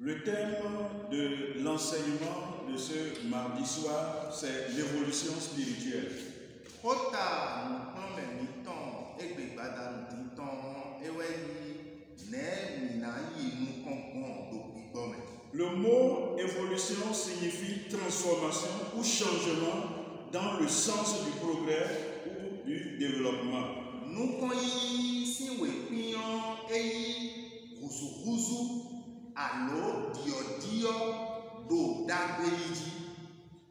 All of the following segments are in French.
Le thème de l'enseignement de ce mardi soir, c'est l'évolution spirituelle. Le mot évolution signifie transformation ou changement dans le sens du progrès ou du développement.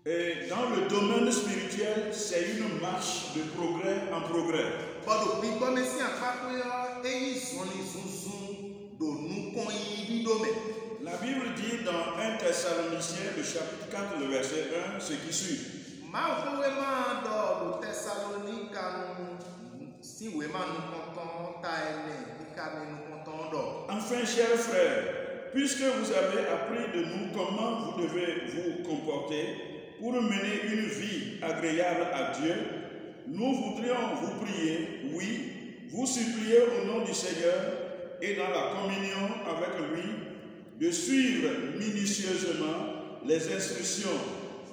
Et dans le domaine spirituel, c'est une marche de progrès en progrès. La Bible dit dans 1 Thessaloniciens, le chapitre 4, le verset 1, ce qui suit. Enfin, chers frères, puisque vous avez appris de nous comment vous devez vous comporter pour mener une vie agréable à Dieu, nous voudrions vous prier, oui, vous supplier au nom du Seigneur et dans la communion avec lui, de suivre minutieusement les instructions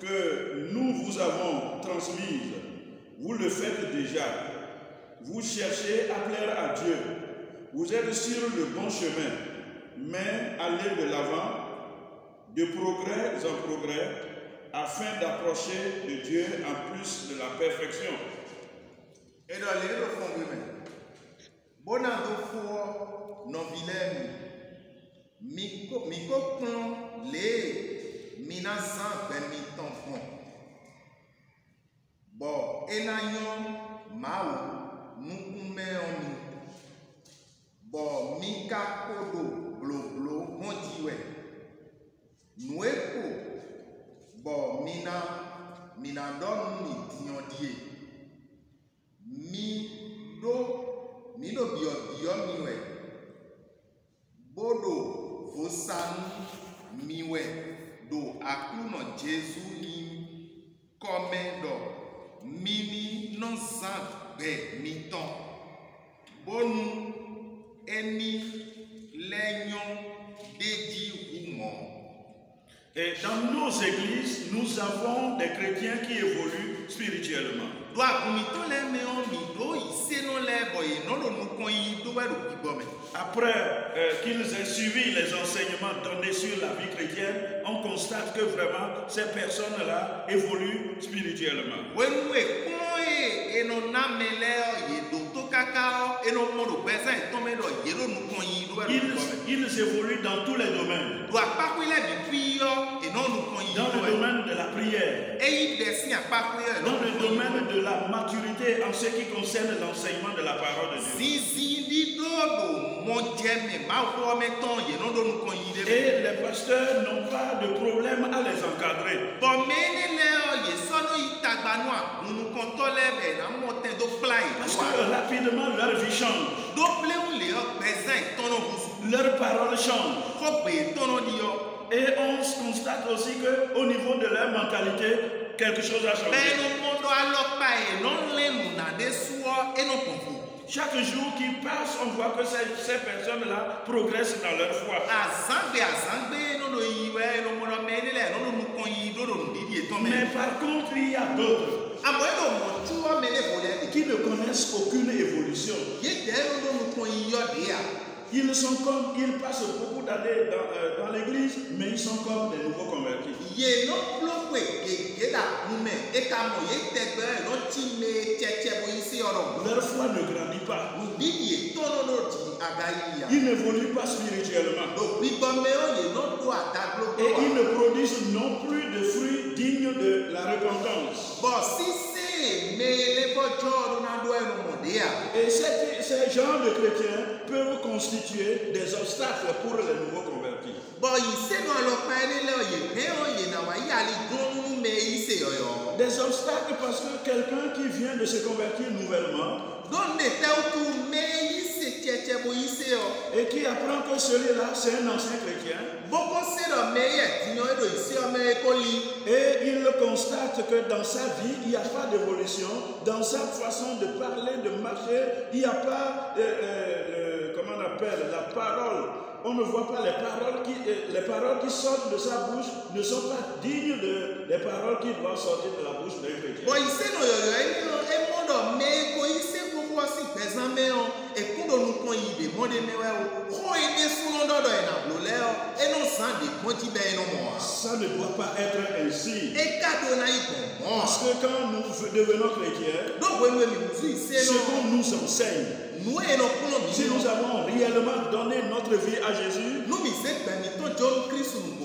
que nous vous avons transmises. Vous le faites déjà. Vous cherchez à plaire à Dieu. Vous êtes sur le bon chemin, mais allez de l'avant, de progrès en progrès, afin d'approcher de Dieu en plus de la perfection. Et dans les refondements, Bonadofo, Novilem, Mikopon, les Minazan, Bemitonpon. Bon, Enayon, Mao, Nukumeomi. Bon, Mika Kodo, Blo, Mondiwe. Nueko, bon, Minadon, Tiondie. Mido bio miwe. Bodo vosan miwe. Do akuno Jesu ni komendo. Mini non sant be miton. Bonu eni legnon dédi humo. Et dans nos églises, nous avons des chrétiens qui évoluent spirituellement. Après qu'ils aient suivi les enseignements donnés sur la vie chrétienne, on constate que vraiment ces personnes-là évoluent spirituellement. Ils évoluent dans tous les domaines. Dans le domaine de la prière, dans le domaine de la maturité en ce qui concerne l'enseignement de la parole de Dieu. Et les pasteurs n'ont pas de problème à les encadrer. Parce que rapidement leur vie change. Leur parole change. Et on constate aussi qu'au niveau de leur mentalité, quelque chose a changé. Chaque jour qui passe, on voit que ces personnes-là progressent dans leur foi. Mais par contre, il y a d'autres qui ne connaissent aucune évolution. Ils passent beaucoup d'années dans l'église, mais ils sont comme des nouveaux convertis. Leur foi ne grandit pas. Ils n'évoluent pas spirituellement. Et ils ne produisent non plus de fruits dignes de la repentance. Et ces genres de chrétiens peuvent constituer des obstacles pour les nouveaux convertis. Des obstacles parce que quelqu'un qui vient de se convertir nouvellement et qui apprend que celui-là c'est un ancien chrétien, et il constate que dans sa vie il n'y a pas d'évolution, dans sa façon de parler, de marcher, il n'y a pas comment on appelle la parole on ne voit pas les paroles qui sortent de sa bouche ne sont pas dignes des paroles qui doivent sortir de la bouche d'un chrétien. Bon, ici, nous avons mais quand il s'est pour voir si présent, mais et quand nous avons demandé, mais on est sous l'endroit et non sans des petits bains non moins. Ça ne doit pas être ainsi. Et cadeau naïf, Parce que quand nous devenons chrétiens, ce qu'on nous enseigne, si nous avons réellement donné notre vie à Jésus,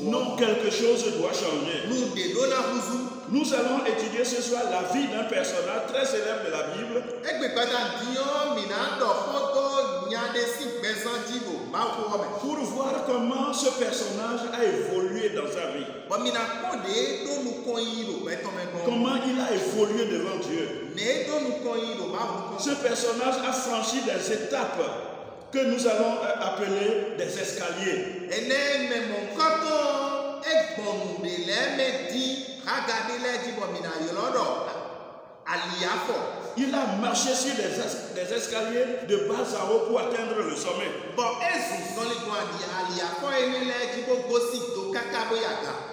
non, quelque chose doit changer. Nous allons étudier ce soir la vie d'un personnage très célèbre de la Bible. Pour voir comment ce personnage a évolué dans sa vie. Comment il a évolué devant Dieu. Ce personnage a franchi des étapes que nous allons appeler des escaliers. Il a marché sur des escaliers de bas en haut pour atteindre le sommet.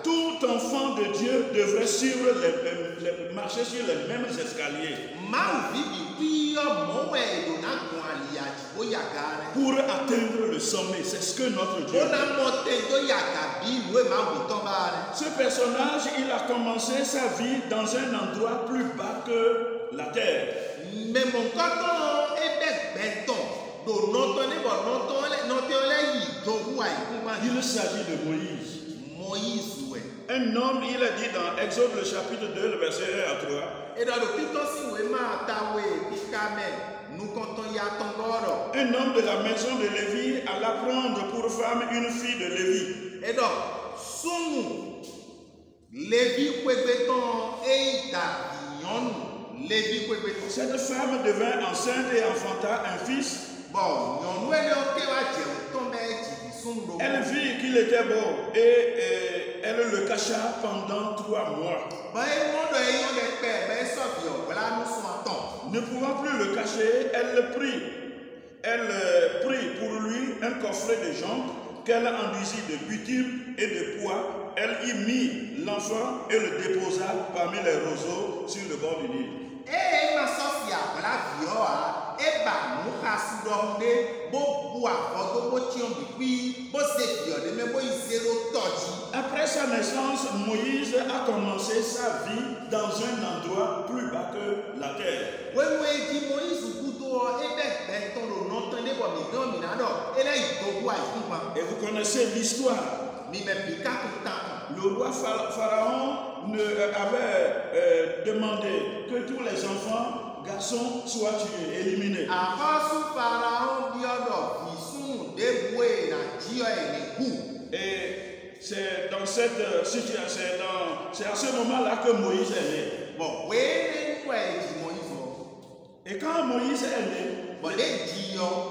Tout enfant de Dieu devrait suivre marcher sur les mêmes escaliers pour atteindre le sommet. C'est ce que notre Dieu fait. Ce personnage, il a commencé sa vie dans un endroit plus bas que la terre. Il s'agit de Moïse. Un homme, il a dit dans Exode le chapitre 2, le verset 1 à 3. Un homme de la maison de Lévi alla prendre pour femme une fille de Lévi. Cette femme devint enceinte et enfanta un fils. Elle vit qu'il était beau et elle le cacha pendant 3 mois. Ne pouvant plus le cacher, elle prit pour lui un coffret de joncs qu'elle enduisit de bitume et de pois. Elle y mit l'enfant et le déposa parmi les roseaux sur le bord du Nil. Après sa naissance, Moïse a commencé sa vie dans un endroit plus bas que la terre. Et vous connaissez l'histoire. Le roi Pharaon avait demandé que tous les enfants, garçons, soient tués, éliminés. Et c'est dans cette situation, c'est à ce moment-là que Moïse est né. Et quand Moïse est né,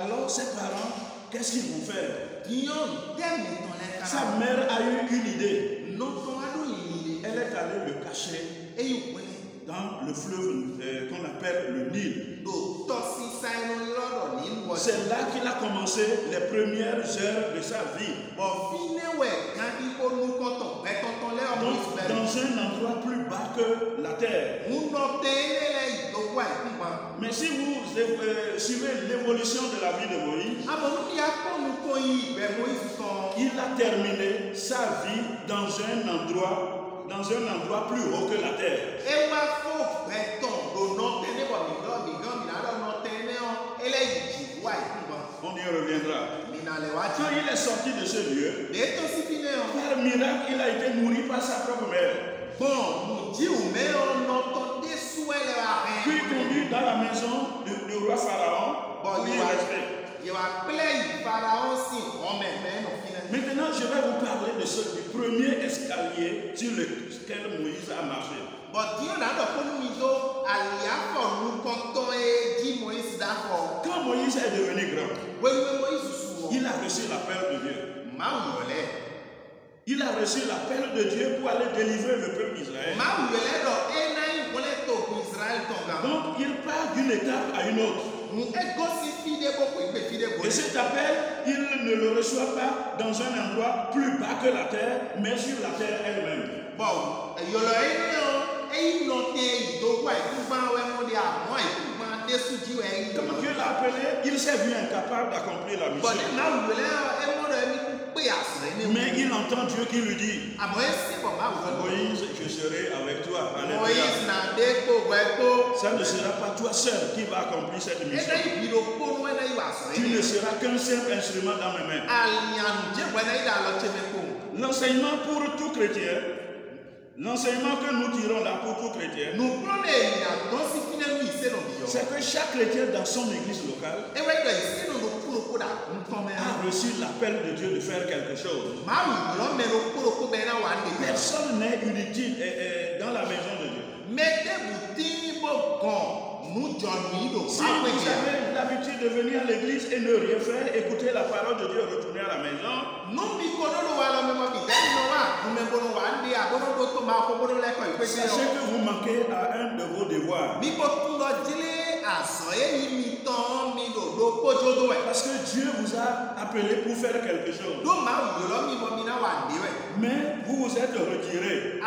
alors ses parents, qu'est-ce qu'ils vont faire? Sa mère a eu une idée. Elle est allée le cacher dans le fleuve qu'on appelle le Nil. C'est là qu'il a commencé les premières heures de sa vie. Dans un endroit plus bas que la terre. Mais si vous suivez l'évolution de la vie de Moïse, il a terminé sa vie dans un endroit plus haut que la terre. On y reviendra. Quand il est sorti de ce lieu, par miracle, il a été nourri par sa propre mère. Puis conduit dans la maison du roi Pharaon. Maintenant, je vais vous parler du premier escalier sur lequel Moïse a marché. Quand Moïse est devenu grand, il a reçu l'appel de Dieu. Il a reçu l'appel de Dieu pour aller délivrer le peuple d'Israël. Donc il part d'une étape à une autre. Et cet appel, il ne le reçoit pas dans un endroit plus bas que la terre, mais sur la terre elle-même. Quand Dieu l'a appelé, il s'est vu incapable d'accomplir la mission. Mais il entend Dieu qui lui dit, Moïse, je serai avec toi. Alléluia. Ça ne sera pas toi seul qui va accomplir cette mission. Tu ne seras qu'un simple instrument dans mes mains. L'enseignement pour tout chrétien, l'enseignement que nous tirons là pour tout chrétien, c'est que chaque chrétien dans son église locale a reçu l'appel de Dieu de faire quelque chose. Personne n'est inutile dans la maison de Dieu. Si vous avez l'habitude de venir à l'église et ne rien faire, écouter la parole de Dieu, retourner à la maison, sachez que vous manquez à un de vos devoirs. Parce que Dieu vous a appelé pour faire quelque chose. Mais vous vous êtes retiré.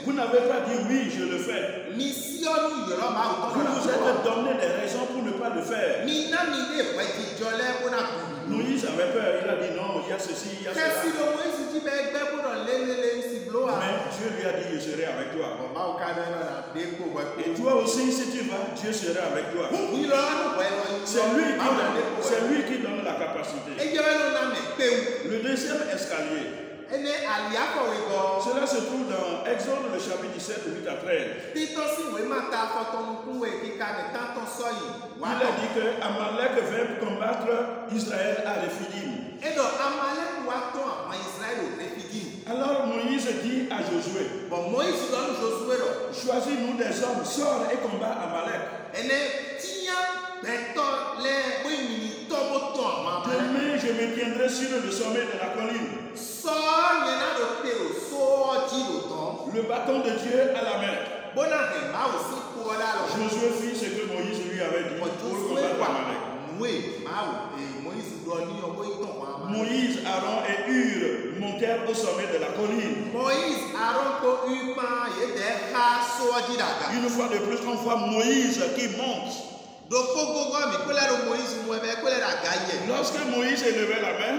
Vous n'avez pas dit oui, je le fais. Vous vous êtes donné des raisons pour ne pas le faire. Moïse avait peur, il a dit non, il y a ceci, il y a cela. Mais Dieu lui a dit, je serai avec toi. Et toi aussi, si tu vas, Dieu sera avec toi. C'est lui qui donne la capacité. Le deuxième escalier, cela se trouve dans Exode le chapitre 17, 8 à 13. Il a dit que Amalek vint combattre Israël à Rephidim. Alors Moïse dit à Josué, choisis-nous des hommes, sors et combat Amalek. Demain, je me tiendrai sur le sommet de la colline. Le bâton de Dieu à la main. Josué fit ce que Moïse lui avait dit pour combattre Amalek. Moïse, Aaron et Hur montèrent au sommet de la colline. Une fois de plus, on voit Moïse qui monte. Lorsque Moïse élevait la main,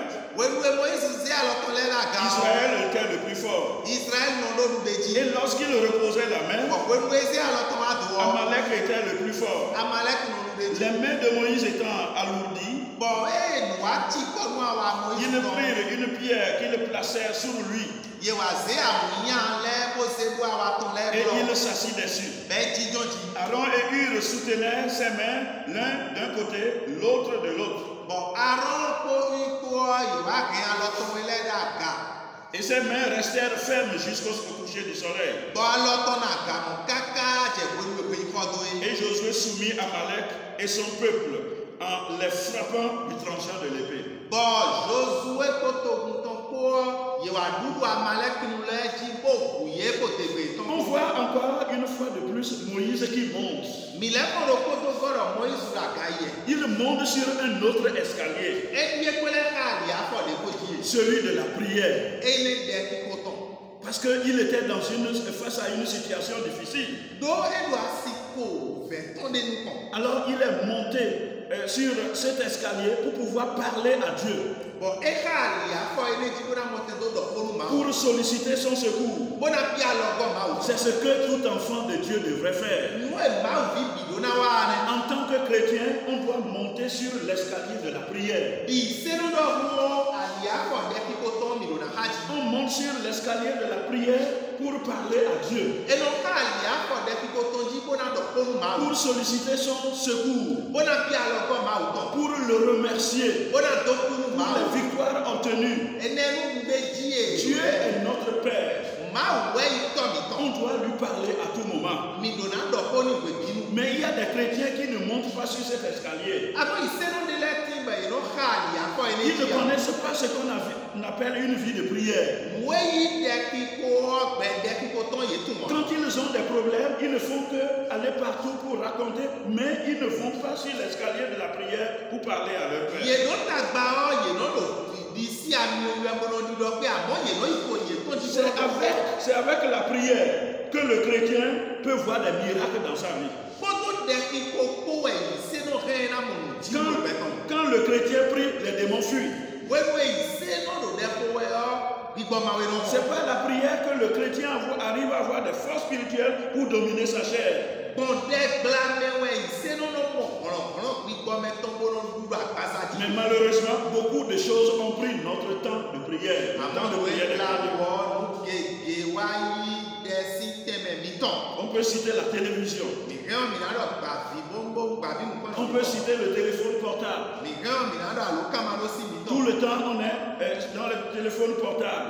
Israël était le plus fort. Et lorsqu'il reposait la main, Amalek était le plus fort. Les mains de Moïse étant alourdies, ils prirent une pierre qu'ils placèrent sur lui. Et il s'assit dessus. Aaron et Hur soutenaient ses mains, l'un d'un côté, l'autre de l'autre. Et ses mains restèrent fermes jusqu'au coucher du soleil. Et Josué soumit Amalek et son peuple en les frappant du tranchant de l'épée. On voit encore une fois de plus Moïse qui monte. Il monte sur un autre escalier, celui de la prière. Parce qu'il était face à une situation difficile. Alors il est monté sur cet escalier pour pouvoir parler à Dieu. Pour solliciter son secours. C'est ce que tout enfant de Dieu devrait faire. En tant que chrétien, on doit monter sur l'escalier de la prière. On monte sur l'escalier de la prière pour parler à Dieu. Pour solliciter son secours. Pour le remercier. Pour les victoires obtenues. Dieu est notre Père. On doit lui parler à tout moment. Mais il y a des chrétiens qui ne montent pas sur cet escalier. Ils ne connaissent pas ce qu'on appelle appelle une vie de prière. Moi, il y a qui court, ben, dès qu'il faut y tout. Quand ils ont des problèmes, ils ne font que aller partout pour raconter, mais ils ne vont pas sur l'escalier de la prière pour parler à leur Père. C'est avec la prière que le chrétien peut voir des miracles dans sa vie. Quand le chrétien prie, les démons fuient. C'est par la prière que le chrétien arrive à avoir des forces spirituelles pour dominer sa chair. Mais malheureusement, beaucoup de choses ont pris notre temps de prière. Le temps de prière on peut citer la télévision. On peut citer le téléphone portable. Tout le temps, on est dans le téléphone portable.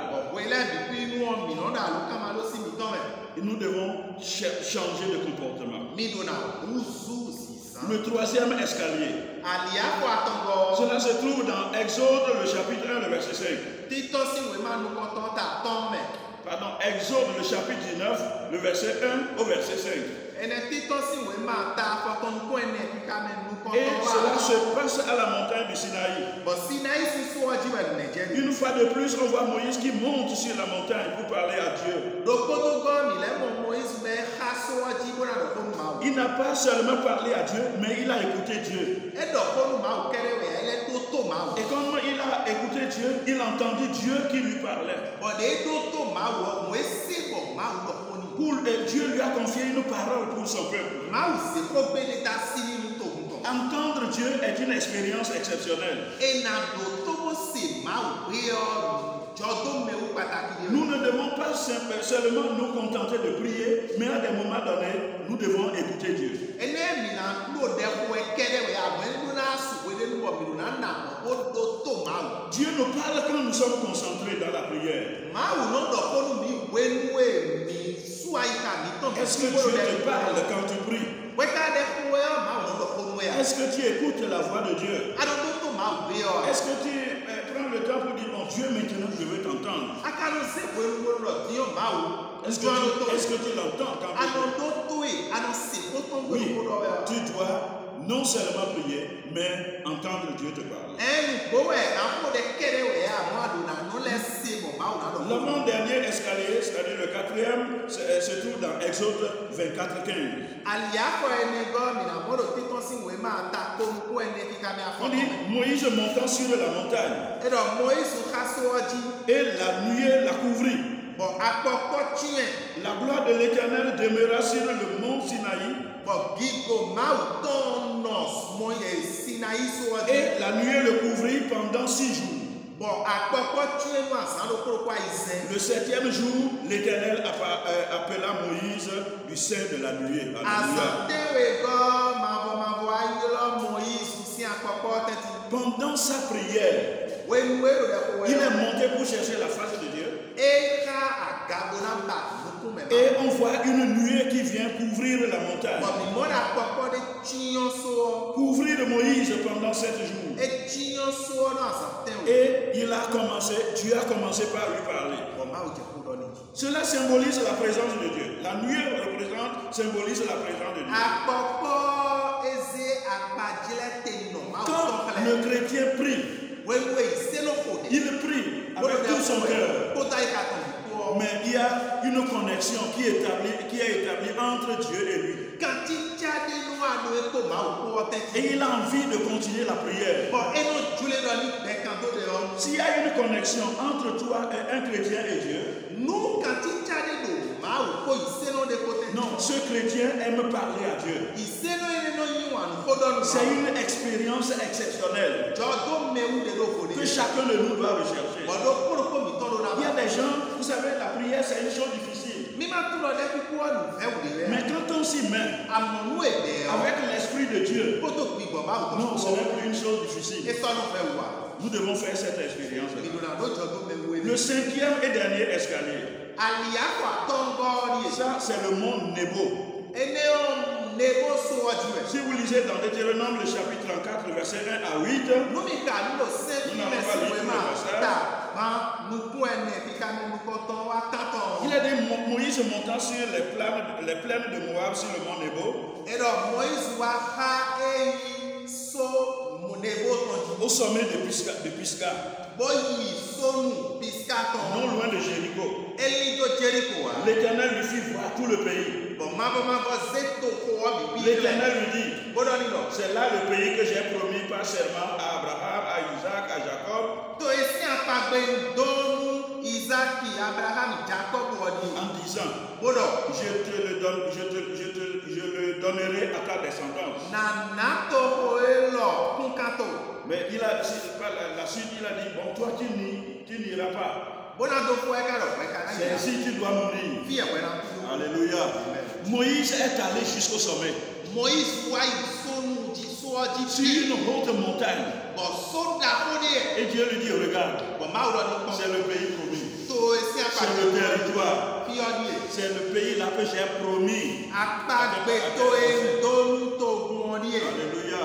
Et nous devons changer de comportement. Le troisième escalier. Cela se trouve dans Exode, le chapitre 1, le verset 5. Pardon, Exode, le chapitre 19, le verset 1 au verset 5. Et cela se passe à la montagne du Sinaï. Une fois de plus, on voit Moïse qui monte sur la montagne pour parler à Dieu. Il n'a pas seulement parlé à Dieu, mais il a écouté Dieu. Et comme il a écouté Dieu, il a entendu Dieu qui lui parlait. Dieu lui a confié une parole pour son peuple. Entendre Dieu est une expérience exceptionnelle. Nous ne devons pas seulement nous contenter de prier, mais à des moments donnés, nous devons écouter Dieu. Dieu nous parle quand nous sommes concentrés dans la prière. Est-ce que Dieu te parle quand tu pries? Est-ce que tu écoutes la voix de Dieu? Est-ce que tu prends le temps pour dire, mon Dieu, maintenant je veux t'entendre? Est-ce que tu l'entends quand tu pries? Oui, tu dois non seulement prier, mais entendre Dieu te parler. L'avant-dernier escalier, c'est-à-dire le quatrième, se trouve dans Exode 24, 15. On dit Moïse montant sur la montagne. Et la nuée la couvrit. La gloire de l'Éternel demeura sur le mont Sinaï. Et la nuée le couvrit pendant 6 jours. Le 7e jour, l'Éternel appela Moïse du sein de la nuée. Pendant sa prière, il est monté pour chercher la face de Dieu. Et on voit une nuée qui vient couvrir la montagne. Couvrir Moïse pendant 7 jours. Et Dieu a commencé par lui parler. Cela symbolise la présence de Dieu. La nuée symbolise la présence de Dieu. Quand le chrétien prie, il prie avec tout son cœur. Mais il y a une connexion qui est établie entre Dieu et lui. Et il a envie de continuer la prière. S'il y a une connexion entre toi et un chrétien et Dieu, non, ce chrétien aime parler à Dieu. C'est une expérience exceptionnelle que chacun de nous doit rechercher. Il y a des gens, vous savez, la prière c'est une chose difficile. Mais quand on s'y met avec l'Esprit de Dieu, non, ce n'est plus une chose difficile. Nous devons faire cette expérience. Le 5e et dernier escalier. Ça, c'est le mont Nebo. Si vous lisez dans Deutéronome, le chapitre 34, verset 1 à 8, nous n'avons pas lu tout le passage. Moïse monta sur les plaines de Moab, sur le mont Nebo, Et donc, Moïse wa ha eyi so monebo tonji. au sommet de Pisga, Boyi sonu Pisga non ton. loin de Jéricho. Eli do Jericho wa. L'Éternel lui fit voir tout le pays. Bon, mabo zeto ko wa bibi. L'Éternel lui dit, Bodoni no. c'est là le pays que j'ai promis par serment à Abraham, à Isaac, à Jacob, To esi apagbe donu Isaki, Abraham, Jacob wodi. en disant, Bodo. je le donnerai à ta descendance. Na nato oelo kunkato. Mais la suite, il a dit, bon, toi, tu n'iras pas. Bona do fo eka lo eka na. C'est ainsi que tu dois mourir. Fi e wena. Alléluia. Moïse est allé jusqu'au sommet, Moïse wa sonu di soji sur fi. une haute montagne. Bon soda kode. Et Dieu lui dit, regarde, Bon ma wo ni c'est le pays promis. to esi C'est apagbe le territoire. fi odi. C'est le pays là que j'ai promis. Apagbe to e donu to gun odi e. Alléluia.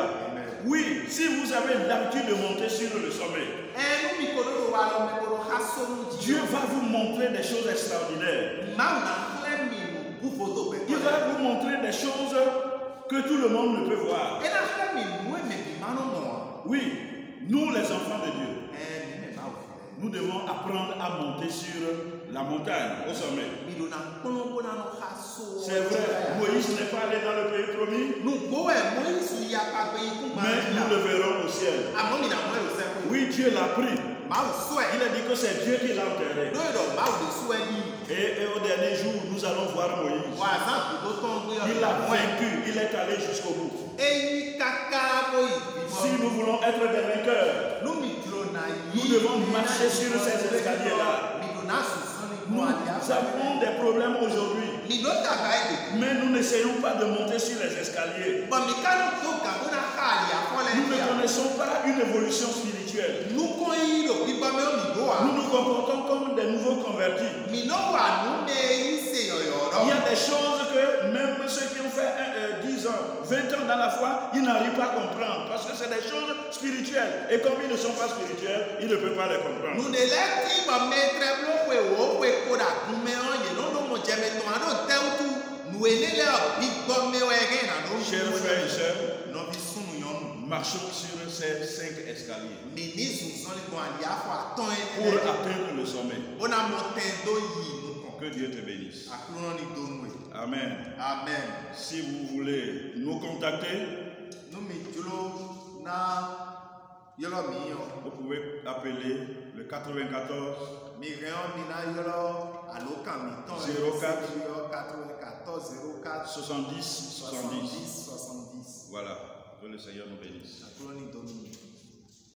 Oui, si vous avez l'habitude de monter sur le sommet, Enu mi kodo wa lo me kodo ha sonu di. Dieu va vous montrer des choses extraordinaires. Ma na kle mi bu foto pe. Il va vous montrer des choses que tout le monde ne peut voir. E na kle mi mu e me bi ma no mo. Oui, nous les enfants de Dieu, Mi me ma o. nous devons apprendre à monter sur la montagne, au sommet. Mi do na kono bona no ha so. C'est vrai, Moïse n'est pas allé dans le pays promis, Nu bo e Moïse ya apagbe iku ma. mais nous le verrons au ciel. Amo mi na mo e lo se ko. Oui, Dieu l'a pris. Ma o so e. Il a dit que c'est Dieu qui l'a enterré. Do do ma o de so e ni. Et au dernier jour, nous allons voir Moïse. Wa za do ton gbe. Il a vaincu, il est allé jusqu'au bout. Eyi kaka boyi. Si nous voulons être des vainqueurs, Nous devons marcher sur ces escaliers-là. Nous avons des problèmes aujourd'hui, mais nous n'essayons pas de monter sur les escaliers. Nous ne connaissons pas une évolution spirituelle. Nous nous comportons comme des nouveaux convertis. Il y a des choses que même ceux qui ont fait 10 ans, 20 ans dans la foi, ils n'arrivent pas à comprendre parce que c'est des choses spirituelles. Et comme ils ne sont pas spirituels, ils ne peuvent pas les comprendre. Chers frères et sœurs, marchons sur ces 5 escaliers pour atteindre le sommet. Que Dieu te bénisse. Amen. Amen. Si vous voulez nous contacter, vous pouvez appeler le 94 04 70 70. Voilà. Que le Seigneur nous bénisse.